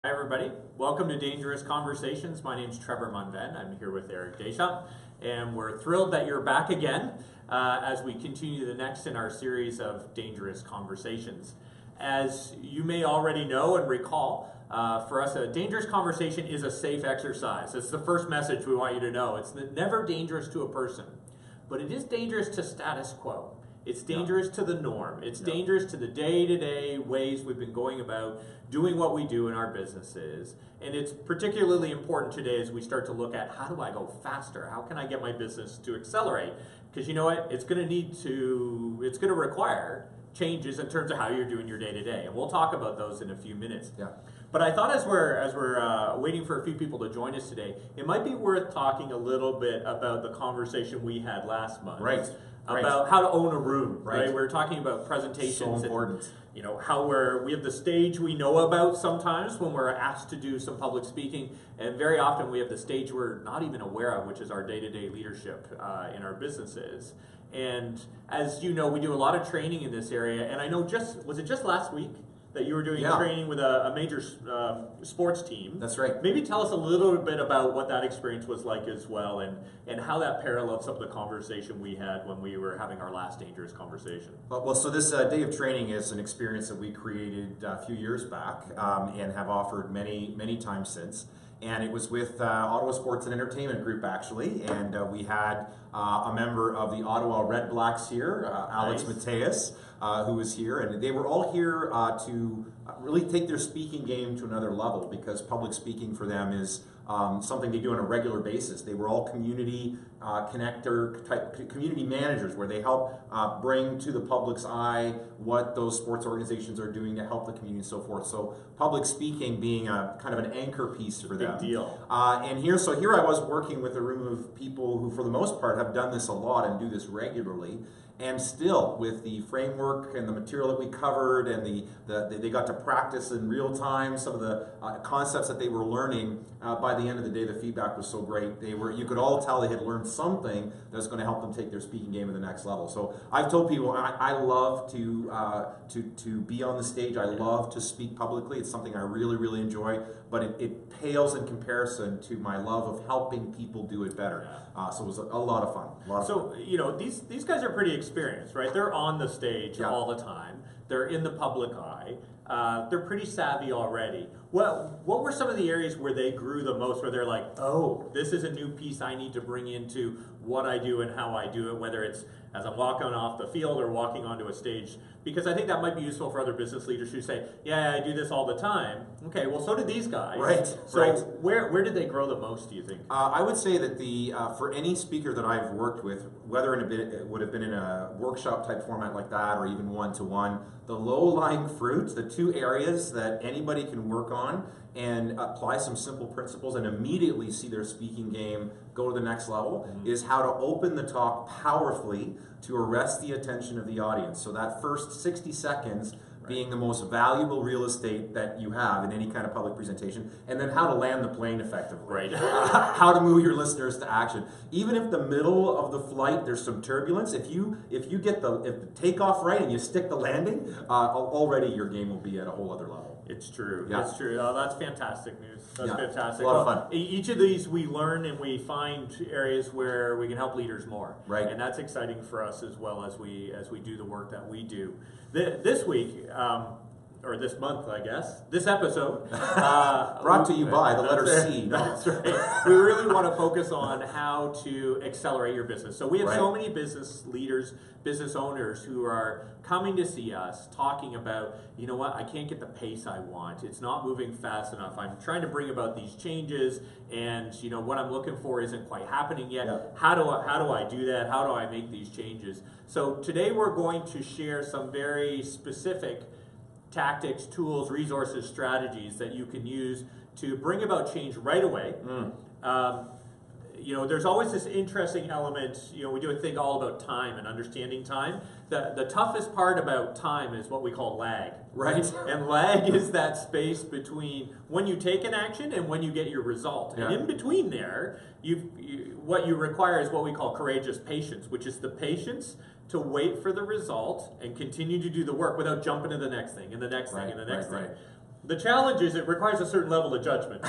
Hi everybody, welcome to Dangerous Conversations. My name's Trevor Munven. I'm here with Eric Deschamps, and we're thrilled that you're back again as we continue the next in our series of Dangerous Conversations. As you may already know and recall, for us, a dangerous conversation is a safe exercise. It's the first message we want you to know. It's never dangerous to a person, but it is dangerous to status quo. It's dangerous to the norm. It's dangerous to the day-to-day ways we've been going about doing what we do in our businesses. And it's particularly important today as we start to look at how do I go faster? How can I get my business to accelerate? Because you know what? It's going to require changes in terms of how you're doing your day-to-day. And we'll talk about those in a few minutes. Yeah. But I thought as we're waiting for a few people to join us today, it might be worth talking a little bit about the conversation we had last month. Right. About how to own a room, right? We Right. were talking about presentations. So important. And, how we have the stage we know about sometimes when we're asked to do some public speaking, and very often we have the stage we're not even aware of, which is our day-to-day leadership in our businesses. And as you know, we do a lot of training in this area, and I know was it just last week that you were doing training with a major sports team? That's right. Maybe tell us a little bit about what that experience was like as well, and how that paralleled some of the conversation we had when we were having our last dangerous conversation. Well, so this day of training is an experience that we created a few years back and have offered many times since. And it was with Ottawa Sports and Entertainment Group, actually. And we had a member of the Ottawa Red Blacks here, Alex Mateus, who was here. And they were all here to really take their speaking game to another level, because public speaking for them is something they do on a regular basis. They were all community connector type community managers, where they help bring to the public's eye what those sports organizations are doing to help the community and so forth. So public speaking being a kind of an anchor piece for them. Big deal. And here I was working with a room of people who, for the most part, have done this a lot and do this regularly. And still, with the framework and the material that we covered, and they got to practice in real time some of the concepts that they were learning. By the end of the day, the feedback was so great. You could all tell they had learned something that was going to help them take their speaking game to the next level. So I've told people I love to be on the stage. I love to speak publicly. It's something I really enjoy. But it pales in comparison to my love of helping people do it better. So it was a lot of fun. So these guys are pretty experienced, right? They're on the stage all the time. They're in the public eye. They're pretty savvy already. What were some of the areas where they grew the most, where they're like, oh, this is a new piece I need to bring into what I do and how I do it, whether it's as I'm walking off the field or walking onto a stage? Because I think that might be useful for other business leaders who say, yeah, I do this all the time. Okay, well, so did these guys. Right. So where did they grow the most, do you think? I would say that for any speaker that I've worked with, whether it would have been in a workshop type format like that or even one-to-one, the low-lying fruit, the two areas that anybody can work on and apply some simple principles and immediately see their speaking game go to the next level, is how to open the talk powerfully to arrest the attention of the audience. So that first 60 seconds being the most valuable real estate that you have in any kind of public presentation, and then how to land the plane effectively. Right. How to move your listeners to action. Even if the middle of the flight there's some turbulence, if you get the takeoff right and you stick the landing, already your game will be at a whole other level. It's true. Yeah. It's true. Oh, that's fantastic news. That's fantastic. A lot of fun. Each of these we learn and we find areas where we can help leaders more. Right. And that's exciting for us as well as we do the work that we do. This week, or this month, I guess, this episode. Brought to you by the letter C. That's right. We really want to focus on how to accelerate your business. So we have so many business leaders, business owners who are coming to see us talking about, you know what, I can't get the pace I want. It's not moving fast enough. I'm trying to bring about these changes, and what I'm looking for isn't quite happening yet. Yeah. How do I do that? How do I make these changes? So today we're going to share some very specific tactics, tools, resources, strategies that you can use to bring about change right away. There's always this interesting element. We do a thing all about time and understanding time. The toughest part about time is what we call lag. Right. And lag is that space between when you take an action and when you get your result. Yeah. And in between there, what you require is what we call courageous patience, which is the patience to wait for the result and continue to do the work without jumping to the next thing and the next thing and the next thing. The challenge is it requires a certain level of judgment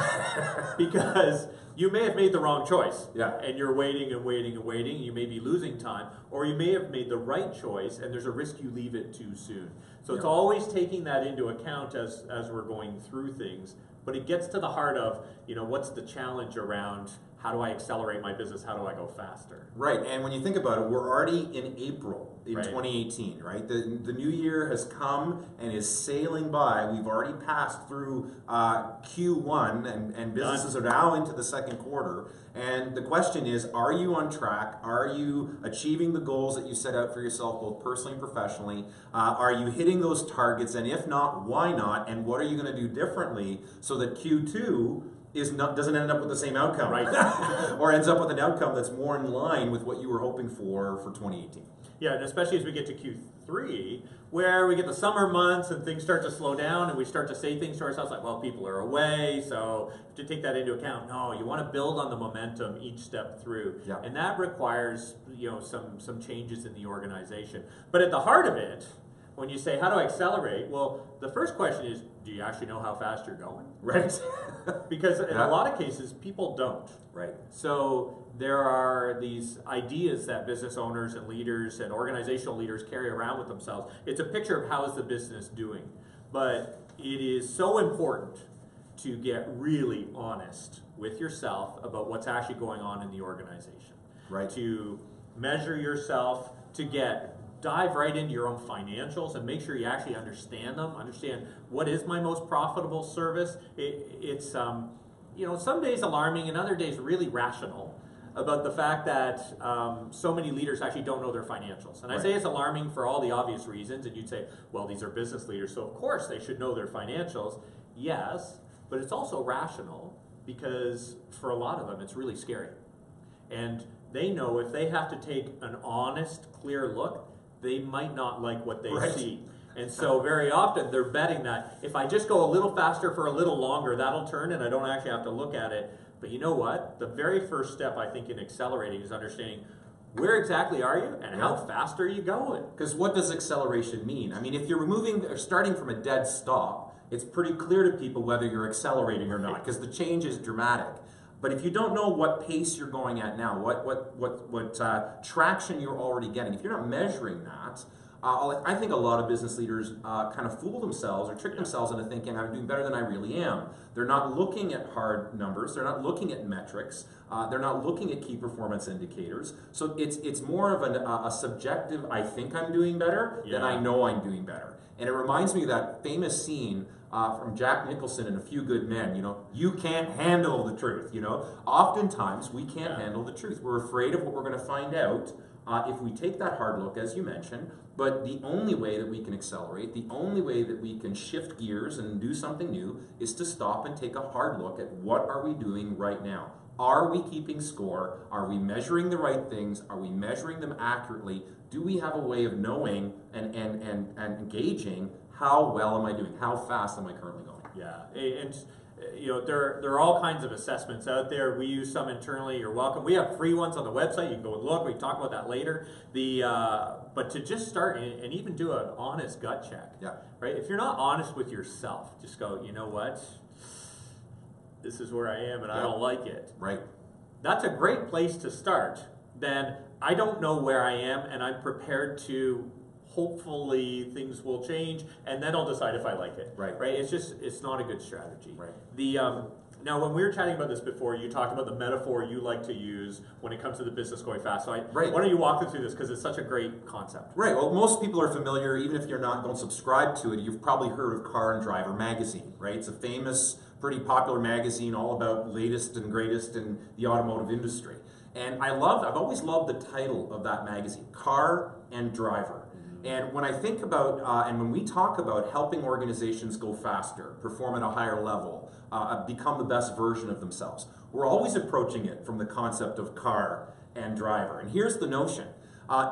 because you may have made the wrong choice. Yeah. And you're waiting and waiting and waiting. You may be losing time, or you may have made the right choice and there's a risk you leave it too soon. So it's always taking that into account as we're going through things. But it gets to the heart of, what's the challenge around how do I accelerate my business? How do I go faster? Right, and when you think about it, we're already in April in Right. 2018, right? The new year has come and is sailing by. We've already passed through Q1 and businesses are now into the second quarter. And the question is, are you on track? Are you achieving the goals that you set out for yourself, both personally and professionally? Are you hitting those targets? And if not, why not? And what are you going to do differently so that Q2 doesn't end up with the same outcome, Right. or ends up with an outcome that's more in line with what you were hoping for 2018. Yeah, and especially as we get to Q3, where we get the summer months and things start to slow down and we start to say things to ourselves like, well, people are away, so to take that into account, no, you want to build on the momentum each step through. Yeah. And that requires, some changes in the organization. But at the heart of it, when you say, how do I accelerate? Well, the first question is, do you actually know how fast you're going? Right. Because in a lot of cases, people don't. Right. So there are these ideas that business owners and leaders and organizational leaders carry around with themselves. It's a picture of how is the business doing. But it is so important to get really honest with yourself about what's actually going on in the organization. Right. To measure yourself, to dive right into your own financials and make sure you actually understand them, understand what is my most profitable service. It's some days alarming and other days really rational about the fact that so many leaders actually don't know their financials. And I say it's alarming for all the obvious reasons, and you'd say, well, these are business leaders, so of course they should know their financials. Yes, but it's also rational because for a lot of them it's really scary. And they know if they have to take an honest, clear look, they might not like what they see. And so very often they're betting that if I just go a little faster for a little longer, that'll turn and I don't actually have to look at it. But you know what? The very first step, I think, in accelerating is understanding where exactly are you and how fast are you going? Because what does acceleration mean? I mean, if you're moving or starting from a dead stop, it's pretty clear to people whether you're accelerating or not, because the change is dramatic. But if you don't know what pace you're going at now, what traction you're already getting, if you're not measuring that, I think a lot of business leaders kind of fool themselves or trick themselves into thinking I'm doing better than I really am. They're not looking at hard numbers. They're not looking at metrics. They're not looking at key performance indicators. So it's more of a subjective, I think I'm doing better than I know I'm doing better. And it reminds me of that famous scene from Jack Nicholson in A Few Good Men, you can't handle the truth, Oftentimes, we can't handle the truth. We're afraid of what we're going to find out if we take that hard look, as you mentioned, but the only way that we can accelerate, the only way that we can shift gears and do something new is to stop and take a hard look at what are we doing right now. Are we keeping score? Are we measuring the right things? Are we measuring them accurately? Do we have a way of knowing and engaging how well am I doing? How fast am I currently going? Yeah, and there are all kinds of assessments out there. We use some internally. You're welcome. We have free ones on the website. You can go and look. We can talk about that later. But to just start and even do an honest gut check. Yeah. Right. If you're not honest with yourself, just go. You know what? This is where I am, and I don't like it. Right. That's a great place to start. Then I don't know where I am, and I'm prepared to. Hopefully things will change, and then I'll decide if I like it. Right. It's not a good strategy. Right. Now, when we were chatting about this before, you talked about the metaphor you like to use when it comes to the business going fast. So why don't you walk us through this, because it's such a great concept. Right. Well, most people are familiar, even if don't subscribe to it, you've probably heard of Car and Driver magazine, right? It's a famous, pretty popular magazine all about latest and greatest in the automotive industry. And I've always loved the title of that magazine, Car and Driver. And when I think about, and when we talk about helping organizations go faster, perform at a higher level, become the best version of themselves, we're always approaching it from the concept of car and driver. And here's the notion.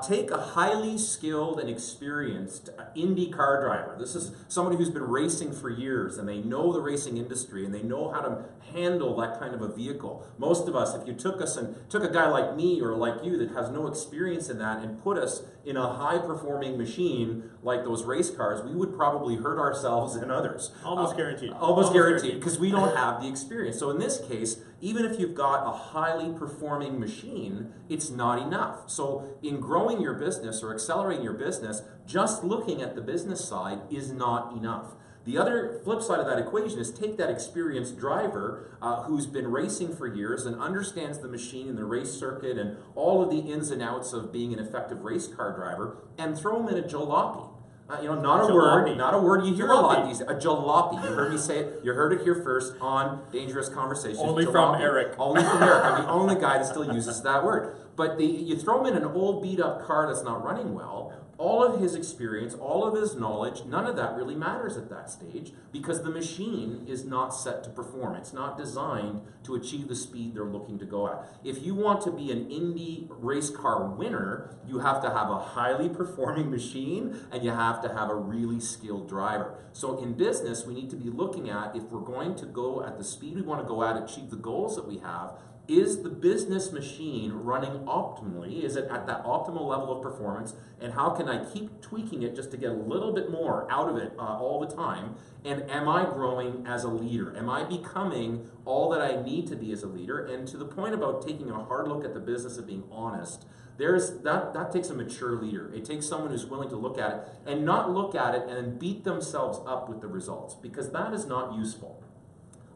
Take a highly skilled and experienced Indy car driver. This is somebody who's been racing for years, and they know the racing industry, and they know how to handle that kind of a vehicle. Most of us, if you took a guy like me or like you that has no experience in that and put us in a high-performing machine like those race cars, we would probably hurt ourselves and others. Almost guaranteed. Almost guaranteed, because we don't have the experience. So in this case, even if you've got a highly performing machine, it's not enough. So in growing your business or accelerating your business, just looking at the business side is not enough. The other flip side of that equation is take that experienced driver who's been racing for years and understands the machine and the race circuit and all of the ins and outs of being an effective race car driver, and throw him in a jalopy. Not a word you hear a lot these days. A jalopy. You heard me say it. You heard it here first on Dangerous Conversations. Only jalopy. from Eric. Only from Eric. I'm the only guy that still uses that word. But you throw him in an old beat-up car that's not running well, all of his experience, all of his knowledge, none of that really matters at that stage, because the machine is not set to perform. It's not designed to achieve the speed they're looking to go at. If you want to be an Indy race car winner, you have to have a highly performing machine, and you have to have a really skilled driver. So in business, we need to be looking at, if we're going to go at the speed we want to go at, achieve the goals that we have, is the business machine running optimally? Is it at that optimal level of performance? And how can I keep tweaking it just to get a little bit more out of it all the time? And am I growing as a leader? Am I becoming all that I need to be as a leader? And to the point about taking a hard look at the business of being honest, that takes a mature leader. It takes someone who's willing to look at it and not look at it and beat themselves up with the results, because that is not useful.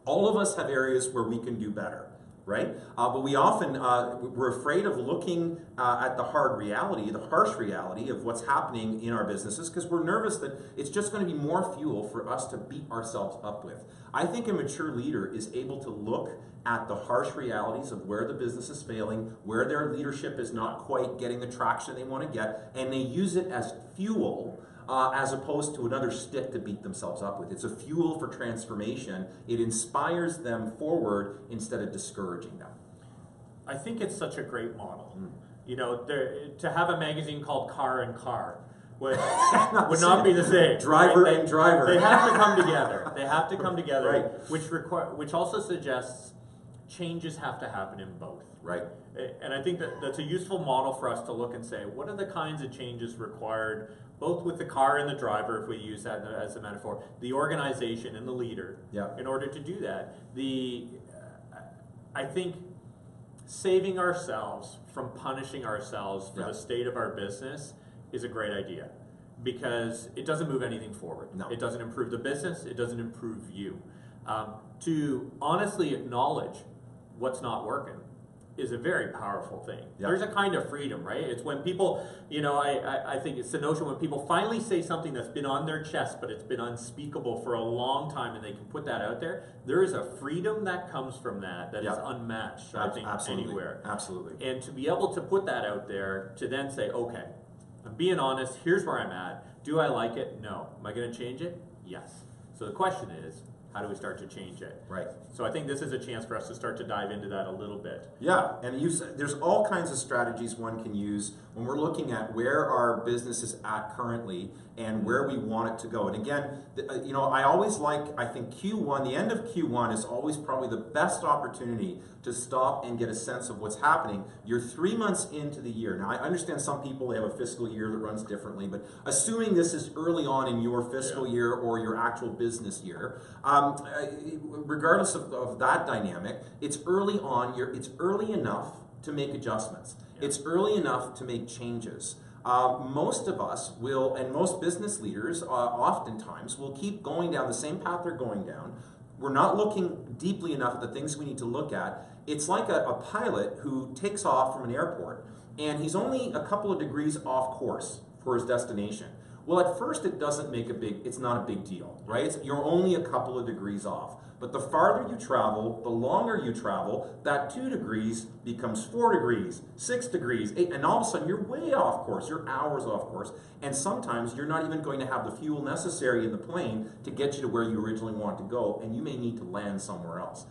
All of us have areas where we can do better. Right? But we often, we're afraid of looking at the hard reality, the harsh reality of what's happening in our businesses, because we're nervous that it's just going to be more fuel for us to beat ourselves up with. I think a mature leader is able to look at the harsh realities of where the business is failing, where their leadership is not quite getting the traction they want to get, and they use it as fuel as opposed to another stick to beat themselves up with. It's a fuel for transformation. It inspires them forward instead of discouraging them. I think it's such a great model. To have a magazine called Car and Car would not be the same. Driver right? and driver. They have to come together. They have to come together, right. which also suggests changes have to happen in both. Right. And I think that's a useful model for us to look and say, what are the kinds of changes required, both with the car and the driver, if we use that as a metaphor, the organization and the leader, in order to do that. I think saving ourselves from punishing ourselves for the state of our business is a great idea, because it doesn't move anything forward. No. It doesn't improve the business. It doesn't improve you. To honestly acknowledge what's not working is a very powerful thing. Yeah. There's a kind of freedom, right? It's when people, I think it's the notion when people finally say something that's been on their chest, but it's been unspeakable for a long time, and they can put that out there. There is a freedom that comes from that is unmatched, I think, anywhere. Absolutely. And to be able to put that out there, to then say, okay, I'm being honest, here's where I'm at. Do I like it? No. Am I going to change it? Yes. So the question is, how do we start to change it? Right. So I think this is a chance for us to start to dive into that a little bit. Yeah, and there's all kinds of strategies one can use when we're looking at where our business is at currently and where we want it to go. And again, I always I think Q1, the end of Q1 is always probably the best opportunity to stop and get a sense of what's happening. You're 3 months into the year. Now, I understand some people, they have a fiscal year that runs differently, but assuming this is early on in your fiscal year or your actual business year, regardless of that dynamic, it's early on. It's early enough to make adjustments. Yeah. It's early enough to make changes. Most of us will, and most business leaders oftentimes will keep going down the same path they're going down. We're not looking deeply enough at the things we need to look at. It's like a pilot who takes off from an airport, and he's only a couple of degrees off course for his destination. Well, at first it's not a big deal, right? You're only a couple of degrees off. But the farther you travel, the longer you travel, that 2 degrees becomes 4 degrees, 6 degrees, 8, and all of a sudden you're way off course, you're hours off course, and sometimes you're not even going to have the fuel necessary in the plane to get you to where you originally want to go, and you may need to land somewhere else.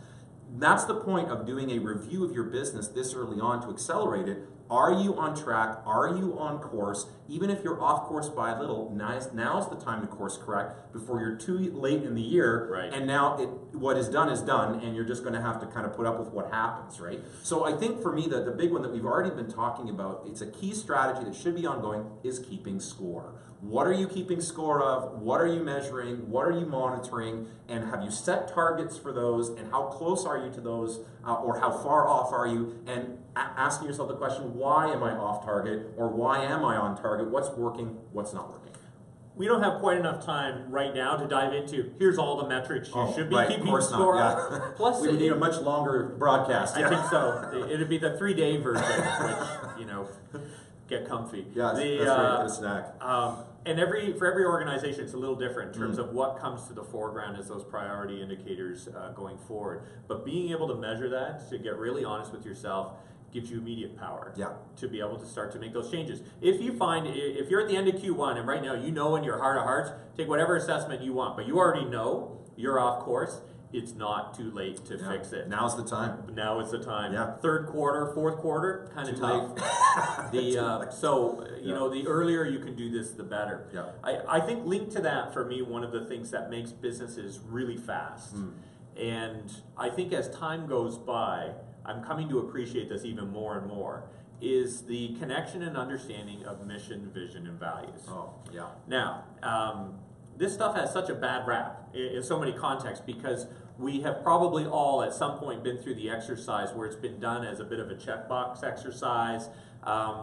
that's the point of doing a review of your business this early on to accelerate it. Are you on track? Are you on course? Even if you're off course by a little, now's the time to course correct before you're too late in the year. Right. And now what is done, and you're just going to have to kind of put up with what happens, right? So I think for me, the big one that we've already been talking about, it's a key strategy that should be ongoing, is keeping score. What are you keeping score of? What are you measuring? What are you monitoring? And have you set targets for those? And how close are you to those? Or how far off are you? And asking yourself the question, why am I off target? Or why am I on target? What's working? What's not working? We don't have quite enough time right now to dive into, here's all the metrics you should be keeping score of. Yeah. Plus, we would need a much longer broadcast. I think so. It'd be the 3-day version, which, get comfy. Yeah, that's great for a snack. And for every organization, it's a little different in terms of what comes to the foreground as those priority indicators going forward. But being able to measure that, to get really honest with yourself, gives you immediate power to be able to start to make those changes. If you're at the end of Q1 and right now you know in your heart of hearts, take whatever assessment you want, but you already know you're off course, it's not too late to fix it. Now's the time. Now is the time. Yeah. Third quarter, fourth quarter, kind of tough. The earlier you can do this, the better. Yeah. I think linked to that, for me, one of the things that makes businesses really fast, and I think as time goes by, I'm coming to appreciate this even more and more, is the connection and understanding of mission, vision, and values. Oh, yeah. Now, this stuff has such a bad rap in so many contexts because we have probably all at some point been through the exercise where it's been done as a bit of a checkbox exercise.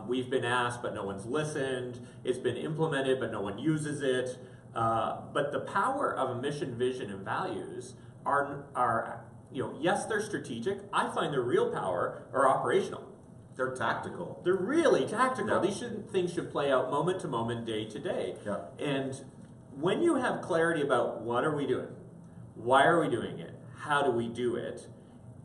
We've been asked, but no one's listened. It's been implemented, but no one uses it. But the power of a mission, vision, and values are yes, they're strategic. I find their real power are operational. They're tactical. They're really tactical. Yeah. These things should play out moment to moment, day to day. Yeah. And when you have clarity about what are we doing, why are we doing it, how do we do it,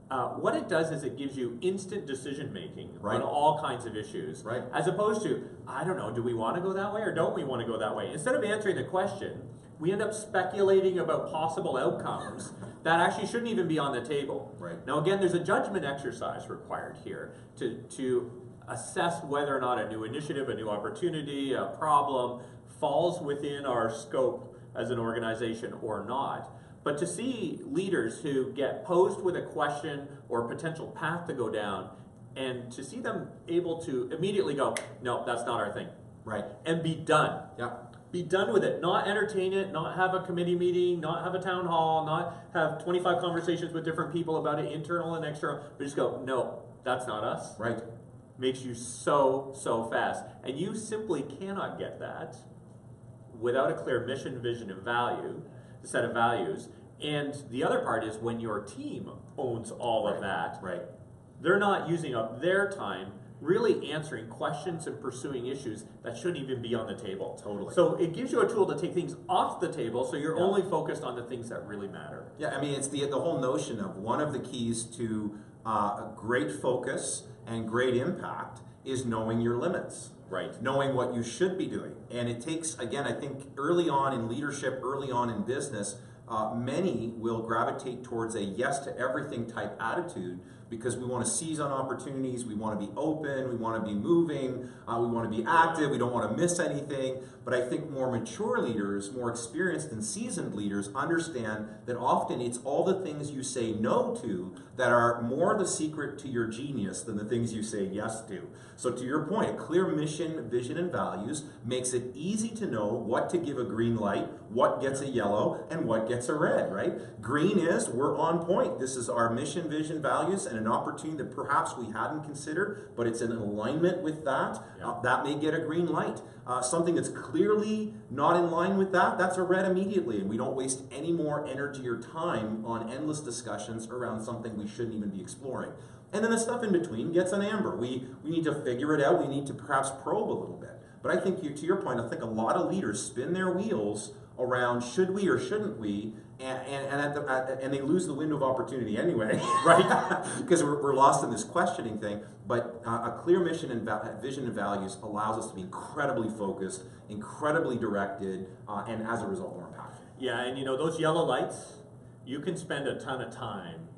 what it does is it gives you instant decision making on all kinds of issues. Right. As opposed to, I don't know, do we want to go that way or don't we want to go that way? Instead of answering the question, we end up speculating about possible outcomes that actually shouldn't even be on the table. Right. Now again, there's a judgment exercise required here to assess whether or not a new initiative, a new opportunity, a problem falls within our scope as an organization or not. But to see leaders who get posed with a question or potential path to go down, and to see them able to immediately go, no, that's not our thing. Right. And be done. Yeah. Be done with it. Not entertain it, not have a committee meeting, not have a town hall, not have 25 conversations with different people about it, internal and external, but just go, no, that's not us. Right. Makes you so fast. And you simply cannot get that without a clear mission, vision, and set of values. And the other part is when your team owns all of that, they're not using up their time really answering questions and pursuing issues that shouldn't even be on the table. Totally. So it gives you a tool to take things off the table so you're only focused on the things that really matter. Yeah, I mean, it's the whole notion of one of the keys to a great focus and great impact is knowing your limits. Right. Knowing what you should be doing. And it takes, again, I think early on in leadership, early on in business, many will gravitate towards a yes to everything type attitude because we want to seize on opportunities, we want to be open, we want to be moving, we want to be active, we don't want to miss anything. But I think more mature leaders, more experienced and seasoned leaders understand that often it's all the things you say no to that are more the secret to your genius than the things you say yes to. So to your point, a clear mission, vision, and values makes it easy to know what to give a green light, what gets a yellow, and what gets a red, right? Green is, we're on point. This is our mission, vision, values, and an opportunity that perhaps we hadn't considered, but it's in alignment with that. That may get a green light. Something that's clearly not in line with that, that's a red immediately, and we don't waste any more energy or time on endless discussions around something we shouldn't even be exploring. And then the stuff in between gets an amber. We need to figure it out. We need to perhaps probe a little bit. But I think, to your point, I think a lot of leaders spin their wheels around should we or shouldn't we, and they lose the window of opportunity anyway, right? Because we're lost in this questioning thing. But a clear mission and vision and values allows us to be incredibly focused, incredibly directed, and as a result, more impactful. Yeah, and those yellow lights, you can spend a ton of time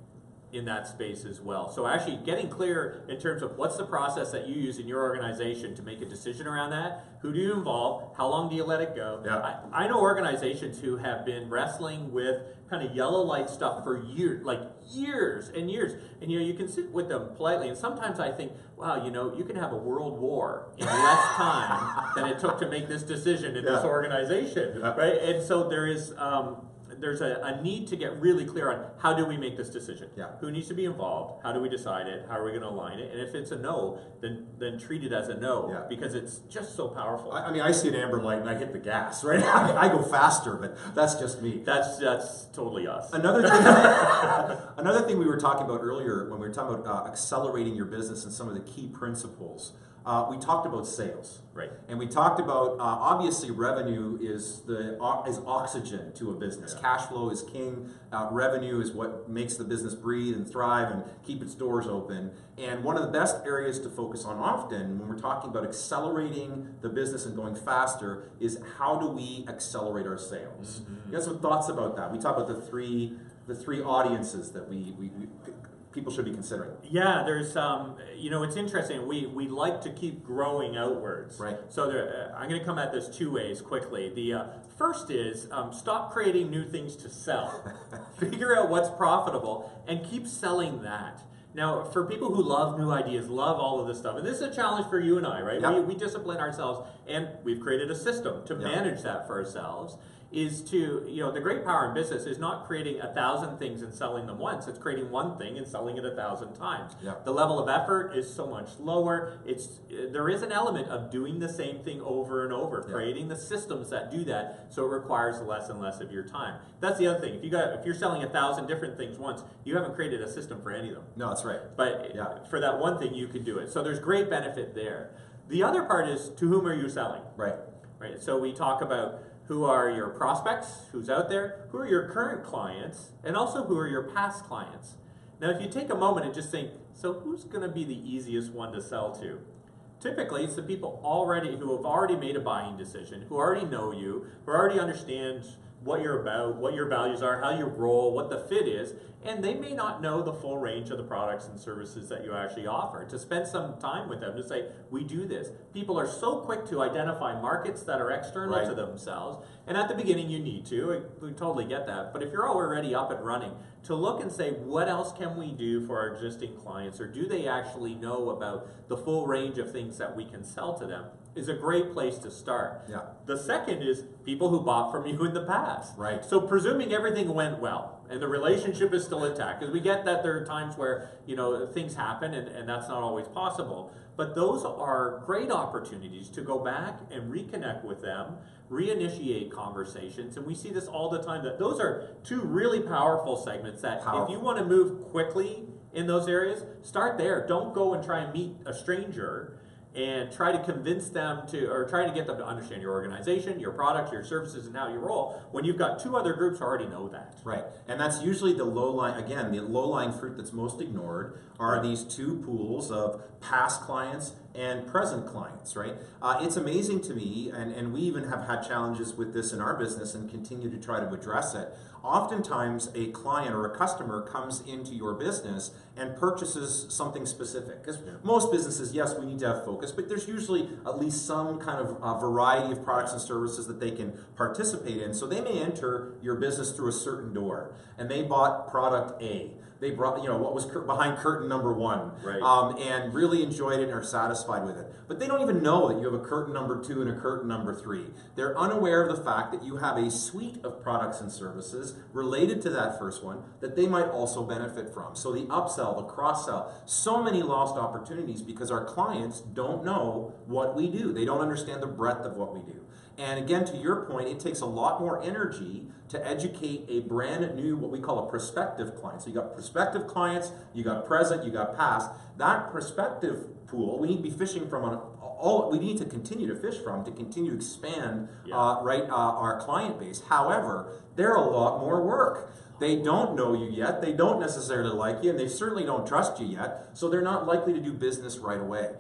in that space as well. So actually getting clear in terms of what's the process that you use in your organization to make a decision around that, who do you involve, how long do you let it go? Yeah. I know organizations who have been wrestling with kind of yellow light stuff for years, like years and years. And you can sit with them politely, and sometimes I think, wow, you can have a world war in less time than it took to make this decision in this organization, right? And so there's a need to get really clear on how do we make this decision? Yeah. Who needs to be involved? How do we decide it? How are we going to align it? And if it's a no, then treat it as a no, because it's just so powerful. I mean, I see an amber light and I hit the gas, right? I go faster, but that's just me. That's totally us. Another thing we were talking about earlier when we were talking about accelerating your business and some of the key principles. We talked about sales, right? And we talked about obviously revenue is oxygen to a business. Yeah. Cash flow is king. Revenue is what makes the business breathe and thrive and keep its doors open. And one of the best areas to focus on often when we're talking about accelerating the business and going faster is how do we accelerate our sales? You got some thoughts about that? We talk about the three audiences that we people should be considering. Yeah, there's it's interesting. We like to keep growing outwards. Right. So I'm going to come at this two ways quickly. The first is stop creating new things to sell. Figure out what's profitable and keep selling that. Now, for people who love new ideas, love all of this stuff, and this is a challenge for you and I, right? Yep. We discipline ourselves, and we've created a system to manage that for ourselves. Is to, the great power in business is not creating 1,000 things and selling them once. It's creating one thing and selling it 1,000 times. Yeah. The level of effort is so much lower. There is an element of doing the same thing over and over, creating the systems that do that, so it requires less and less of your time. That's the other thing. If you're selling 1,000 different things once, you haven't created a system for any of them. No, that's right. But for that one thing, you can do it. So there's great benefit there. The other part is, to whom are you selling? Right. Right. So we talk about who are your prospects, who's out there, who are your current clients, and also who are your past clients. Now, if you take a moment and just think, so who's going to be the easiest one to sell to? Typically, it's the people who have already made a buying decision, who already know you, who already understand what you're about, what your values are, how you roll, what the fit is, and they may not know the full range of the products and services that you actually offer. To spend some time with them to say, we do this. People are so quick to identify markets that are external to themselves, and at the beginning you need to, we totally get that, but if you're already up and running, to look and say, what else can we do for our existing clients, or do they actually know about the full range of things that we can sell to them, is a great place to start. Yeah. The second is people who bought from you in the past. Right. So presuming everything went well and the relationship is still intact, because we get that there are times where things happen and that's not always possible. But those are great opportunities to go back and reconnect with them, reinitiate conversations, and we see this all the time. That those are two really powerful segments that if you want to move quickly in those areas, start there. Don't go and try and meet a stranger and try to convince them or try to get them to understand your organization, your products, your services, and how you roll, when you've got two other groups who already know that. Right, and that's usually the low-lying fruit that's most ignored are these two pools of past clients and present clients, right? It's amazing to me, and we even have had challenges with this in our business and continue to try to address it. Oftentimes, a client or a customer comes into your business and purchases something specific. Because most businesses, yes, we need to have focus, but there's usually at least some kind of variety of products and services that they can participate in. So they may enter your business through a certain door, and they bought product A. They brought, what was behind curtain number 1, and really enjoyed it and are satisfied with it. But they don't even know that you have a curtain number 2 and a curtain number 3. They're unaware of the fact that you have a suite of products and services related to that first one that they might also benefit from. So the upsell, the cross-sell, so many lost opportunities because our clients don't know what we do. They don't understand the breadth of what we do. And again, to your point, it takes a lot more energy to educate a brand new, what we call a prospective client. So you got prospective clients, you got present, you got past. That prospective pool, we need to be fishing from we need to continue to fish from to continue to expand our client base. However, they're a lot more work. They don't know you yet, they don't necessarily like you, and they certainly don't trust you yet, so they're not likely to do business right away.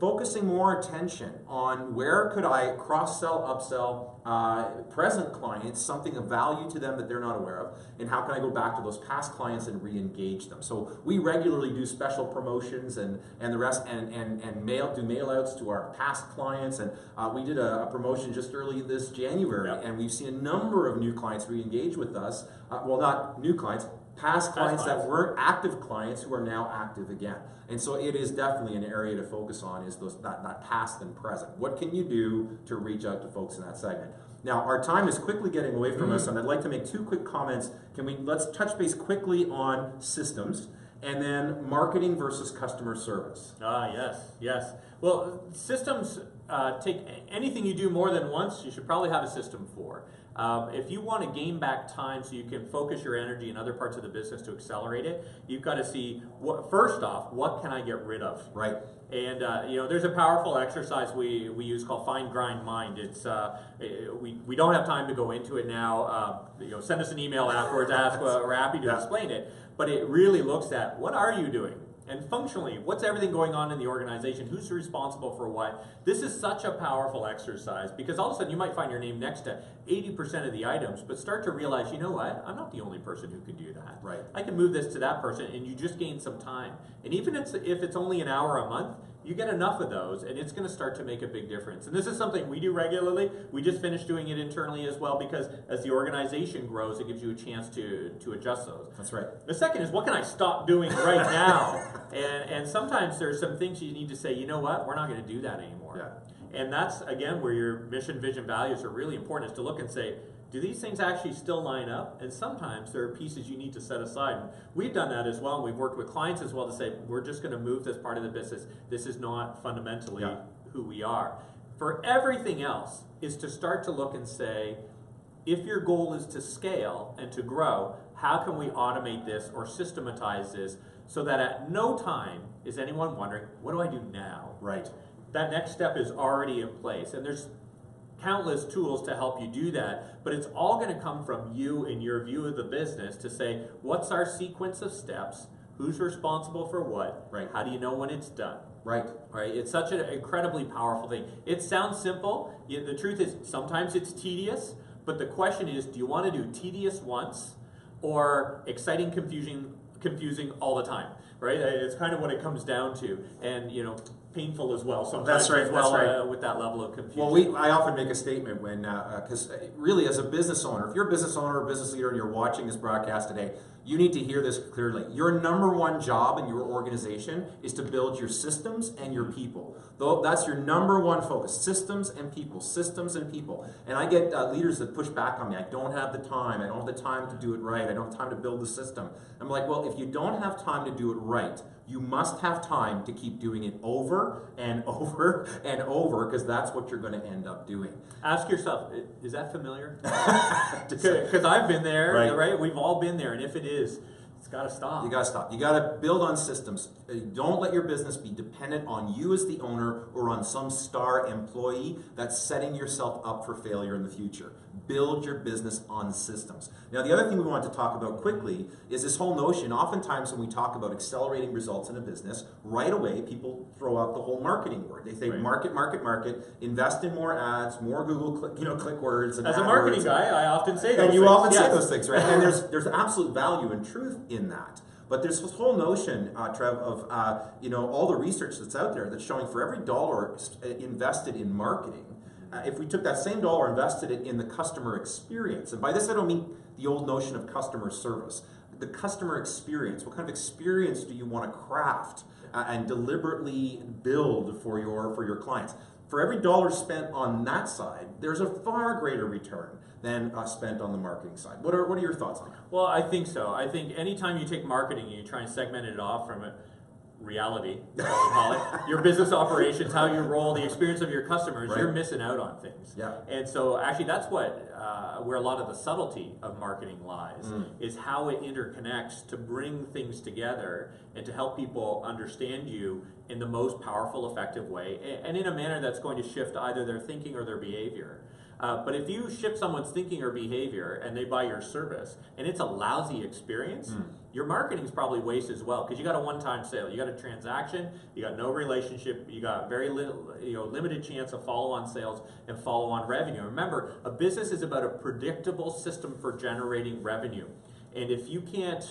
Focusing more attention on where could I cross-sell, upsell present clients, something of value to them that they're not aware of, and how can I go back to those past clients and re-engage them. So we regularly do special promotions and the rest, and do mail outs to our past clients, and we did a promotion just early this January, and we've seen a number of new clients re-engage with us. Well, not new clients, past clients that weren't active clients who are now active again. And so it is definitely an area to focus on, is that past and present. What can you do to reach out to folks in that segment? Now, our time is quickly getting away from us, and I'd like to make two quick comments. Let's touch base quickly on systems, and then marketing versus customer service. Yes. Well, systems, take anything you do more than once, you should probably have a system for. If you want to gain back time so you can focus your energy in other parts of the business to accelerate it, you've got to see, first off, what can I get rid of? Right. And there's a powerful exercise we use called Find, Grind, Mind. It's we don't have time to go into it now. Send us an email afterwards. We're happy to explain it. But it really looks at, what are you doing? And functionally, what's everything going on in the organization? Who's responsible for what? This is such a powerful exercise, because all of a sudden you might find your name next to 80% of the items, but start to realize, you know what? I'm not the only person who can do that. Right. I can move this to that person, and you just gain some time. And even if it's only an hour a month, you get enough of those, and it's going to start to make a big difference. And this is something we do regularly. We just finished doing it internally as well, because as the organization grows, it gives you a chance to adjust those. That's right. The second is, what can I stop doing right now? And sometimes there's some things you need to say, you know what, we're not going to do that anymore. Yeah. And that's, again, where your mission, vision, values are really important, is to look and say, do these things actually still line up? And sometimes there are pieces you need to set aside. And we've done that as well, and we've worked with clients as well to say, we're just going to move this part of the business. This is not fundamentally who we are. For everything else is to start to look and say, if your goal is to scale and to grow, how can we automate this or systematize this so that at no time is anyone wondering, what do I do now? Right. That next step is already in place. And there's countless tools to help you do that, but it's all going to come from you and your view of the business to say, what's our sequence of steps? Who's responsible for what? Right. How do you know when it's done? Right. Right. It's such an incredibly powerful thing. It sounds simple. The truth is, sometimes it's tedious, but the question is, do you want to do tedious once or exciting, confusing all the time? Right. It's kind of what it comes down to. And, painful as well sometimes. That's right. As well, that's right. With that level of confusion. Well, I often make a statement when, because really as a business owner, if you're a business owner or a business leader and you're watching this broadcast today, you need to hear this clearly. Your number one job in your organization is to build your systems and your people. Though that's your number one focus, systems and people, systems and people. And I get leaders that push back on me. I don't have the time. I don't have the time to do it right. I don't have time to build the system. I'm like, well, if you don't have time to do it right, you must have time to keep doing it over and over and over, because that's what you're going to end up doing. Ask yourself, is that familiar? Because I've been there, right? We've all been there, and if it is, it's got to stop. You got to stop. You got to build on systems. Don't let your business be dependent on you as the owner or on some star employee that's setting yourself up for failure in the future. Build your business on systems. Now, the other thing we want to talk about quickly is this whole notion. Oftentimes when we talk about accelerating results in a business, right away people throw out the whole marketing word. They think market, invest in more ads, more Google click words. And as a marketing guy, I often say those and you things. often say those things, right? And there's absolute value and truth in that. But there's this whole notion, Trev, of all the research that's out there that's showing for every dollar invested in marketing, if we took that same dollar, invested it in the customer experience, and by this I don't mean the old notion of customer service, the customer experience. What kind of experience do you want to craft and deliberately build for your clients? For every dollar spent on that side, there's a far greater return than spent on the marketing side. What are your thoughts on that? Well, I think so. I think anytime you take marketing and you try and segment it off from reality, we call it, your business operations, how you roll, the experience of your customers, you're missing out on things. Yeah. And so actually that's what where a lot of the subtlety of marketing lies, is how it interconnects to bring things together and to help people understand you in the most powerful, effective way, and in a manner that's going to shift either their thinking or their behavior. But if you ship someone's thinking or behavior and they buy your service and it's a lousy experience, your marketing is probably waste as well, because you got a one-time sale, you got a transaction, you got no relationship, you got very little, limited chance of follow-on sales and follow-on revenue. Remember, a business is about a predictable system for generating revenue. And if you can't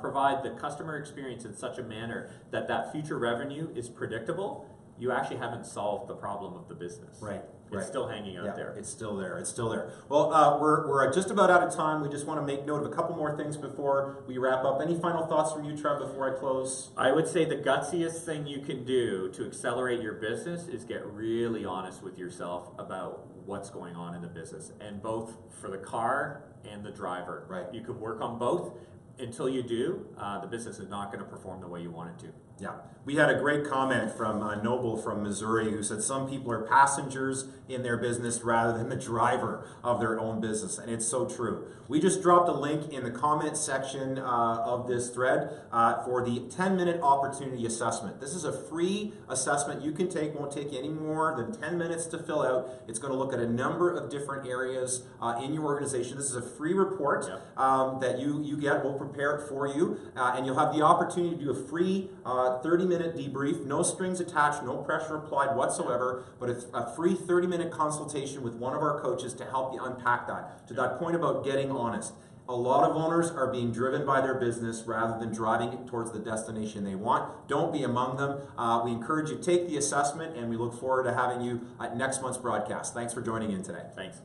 provide the customer experience in such a manner that that future revenue is predictable, you actually haven't solved the problem of the business. Right. It's still hanging out there. It's still there. It's still there. Well, we're just about out of time. We just want to make note of a couple more things before we wrap up. Any final thoughts from you, Trev, before I close? I would say the gutsiest thing you can do to accelerate your business is get really honest with yourself about what's going on in the business, and both for the car and the driver. Right. You can work on both. Until you do, the business is not going to perform the way you want it to. Yeah. We had a great comment from Noble from Missouri, who said some people are passengers in their business rather than the driver of their own business. And it's so true. We just dropped a link in the comment section of this thread for the 10-minute opportunity assessment. This is a free assessment you can take. Won't take any more than 10 minutes to fill out. It's going to look at a number of different areas in your organization. This is a free report that you get. We'll prepare it for you. And you'll have the opportunity to do a free 30-minute debrief, no strings attached, no pressure applied whatsoever, but a free 30-minute consultation with one of our coaches to help you unpack that. To that point about getting honest. A lot of owners are being driven by their business rather than driving it towards the destination they want. Don't be among them. We encourage you to take the assessment, and we look forward to having you at next month's broadcast. Thanks for joining in today. Thanks.